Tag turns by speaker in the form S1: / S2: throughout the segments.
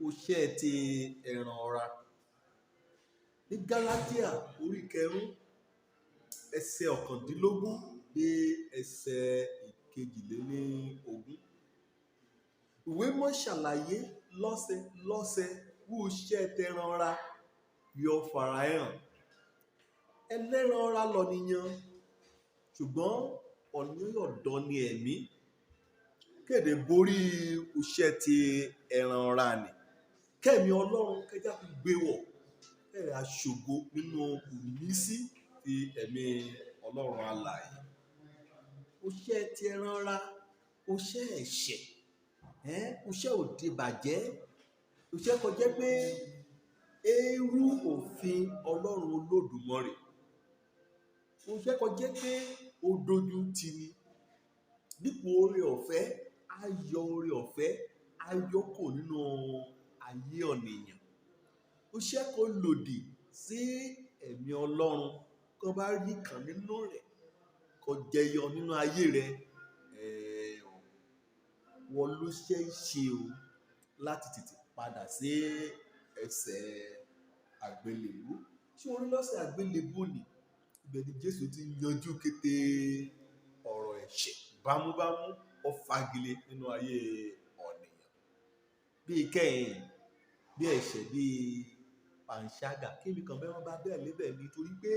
S1: Iṣẹ́ ti ẹran ara. Ní Gálátíà orí 5 ẹsẹ̀ 19 dé ẹsẹ̀ 22. Ìwé mọ́ ṣàlàyé lọ́sẹ̀ wú iṣẹ́ tẹran ara yóò fara hàn. Ẹlẹ́ran ara lọ̀nìyàn, ṣùgbọ́n ọ̀nìyàn yóò dán ní ẹ̀mí. Kéde borí iṣẹ́ ti ẹran ara ni. Kẹ́mi Ọlọ́run kẹjá fi gbé wọ̀. Kẹ́rẹ̀ aṣògo nínú ìmísí ti ẹ̀mí Ọlọ́run alààyè. Iṣẹ́ ti ẹran ara, iṣẹ́ ẹ̀ṣẹ̀, iṣẹ́ òde bàjẹ́, iṣẹ́ kò jẹ́ pé eérú òfin Ọlọ́run Olódùmarè. Iṣẹ́ kò jẹ́ pé ó dojú tì ní. Dípò oore ọ̀fẹ́, ayọ̀ oore ọ̀fẹ́, ayọ̀kò nínú ayé ọ̀nìyàn. Iṣẹ́ kò lòdì sí ẹ̀mí Ọlọ́run. Kó bá rí kan nínú rẹ̀, kó jẹyọ nínú ayé rẹ̀. Wọ́n ló ṣe o láti tètè padà sí ẹsẹ̀ àgbélébú. Ṣé orí lọ́sẹ̀ àgbélébú ni? Ibẹ̀ ni Jésù ti yanjú kété ọ̀rọ̀ ẹ̀ṣẹ̀ bámúbámú, ó fagilé nínú ayé ọ̀nìyàn. Bí kẹ́yìn, bí ẹ̀ṣẹ̀, bí panṣágà, kí ni kan bẹ́ẹ̀ wọ́n bá bẹ́ẹ̀ lébẹ̀ nítorí pé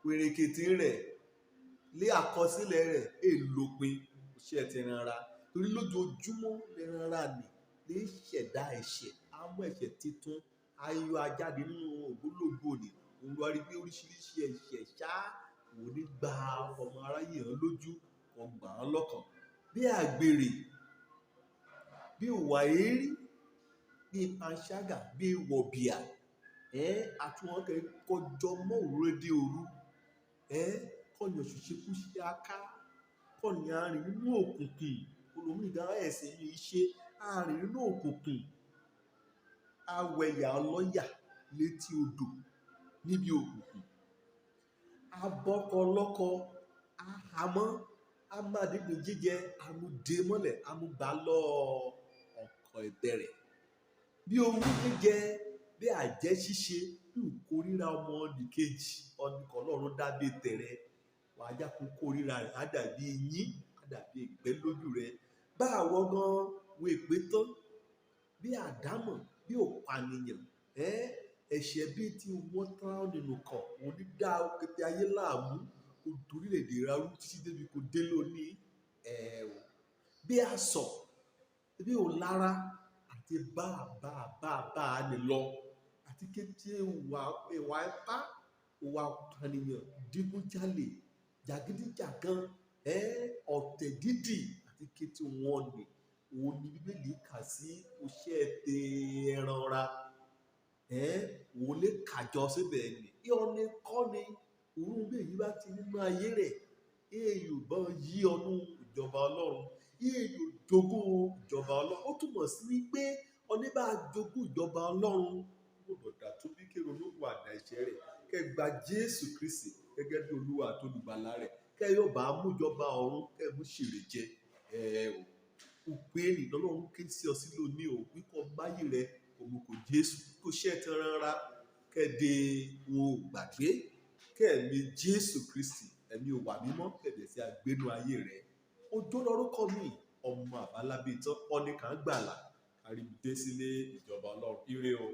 S1: wèrèkètè rẹ̀ lé àkọsílẹ̀ rẹ̀ èlòpin iṣẹ́ ti ẹran ara. Torí lójoojúmọ́ ẹran ara nì lè ṣẹ̀dá ẹ̀ṣẹ̀, á mú ẹ̀ṣẹ̀ titun, ayọ̀ ajáde nínú ògbólógbò ni. Òun wá rí pé oríṣiríṣi ẹ̀ṣẹ̀ ṣá wò ní gba ọmọ aráyé hàn lójú, ọgbà hàn lọ́kàn. Bí àgbèrè, bí ìwà èérí, bí panṣágà, bí wọ̀bìà, àti wọn kẹ́ kọjọ mọ́ òrédé òru, kọ́ni òṣìṣẹ́kú ṣe aká, kọ́ni arìn nínú òkùnkùn, olómìnira ẹ̀sìn ní iṣẹ́, arìn nínú òkùnkùn, awẹ̀yà ọlọ́yà létí odò níbi òkùnkùn, abọ́kọlọ́kọ, ahamọ́, amádìgbò jíjẹ, amúdé mọ́lẹ̀, amúgbà lọ ọkọ̀ ìbẹ̀rẹ̀. Bí owú jíjẹ, bí àjẹ́ ṣíṣe, bí ìkórìíra ọmọ nìkejì, ọ̀nìkan Ọlọ́run dábé tẹ̀rẹ̀, wàá já kó kórìíra rẹ̀, á dàbí yín, á dàbí ìgbẹ́ lójú rẹ̀. Bá àwọn gan wo ìpè tán, bí àdámọ̀, bí òpànìyàn, ẹ̀ṣẹ̀ bí tí wọ́n tán nínú kan, òun ní dá kété ayé láàmú, kò torílẹ̀-èdè rárú títí débi kò dé lónìí. Bí àsọ̀, bí òlára, àti bá a ní lọ, àti kété ìwà ipá, ìwà òpànìyàn, dígúnjálè, jàgídíjàgan, ọ̀tẹ̀ dídì, àti kété wọn ni. Òun ni Bíbélì kà sí iṣẹ́ ti ẹran ara. Òun lè kàjọ síbẹ̀ ni. Ìyọ́nì kọ́ ni òun bí èyí bá ti nínú ayé rẹ̀, èèyàn bá yí ọdún ìjọba Ọlọ́run, èèyàn jogún ìjọba Ọlọ́run. Ó túmọ̀ sí wípé ọní bá jogún ìjọba Ọlọ́run gbọ́dọ̀ dà tó bí kéré ológun àdá ẹ̀ṣẹ̀ rẹ̀. Kẹ́ gba Jésù Kristi gẹ́gẹ́ bí Olúwa àti Olùgbàlà rẹ̀. Kẹ́ yóò bá mú ìjọba ọ̀run, kẹ́ mú ṣèrè jẹ. Òpin ènì lọ́lọ́run ké sí ọ sí lónìí o, wípé báyìí rẹ̀ òmùkò Jésù kó ṣẹ́ ti ẹran ara. Kẹ́de wọn gbàgbé, kẹ́ẹ̀mí Jésù Kristi, ẹ̀mí òwà mímọ́, kẹ́ẹ̀dẹ̀ sí agbénú ayé rẹ̀. Ojó lórúkọ mi, ọmọ àbálábí tán, ọ̀nìkan gbàlà, àrídé sílé ìjọba Ọlọ́run. Ire o.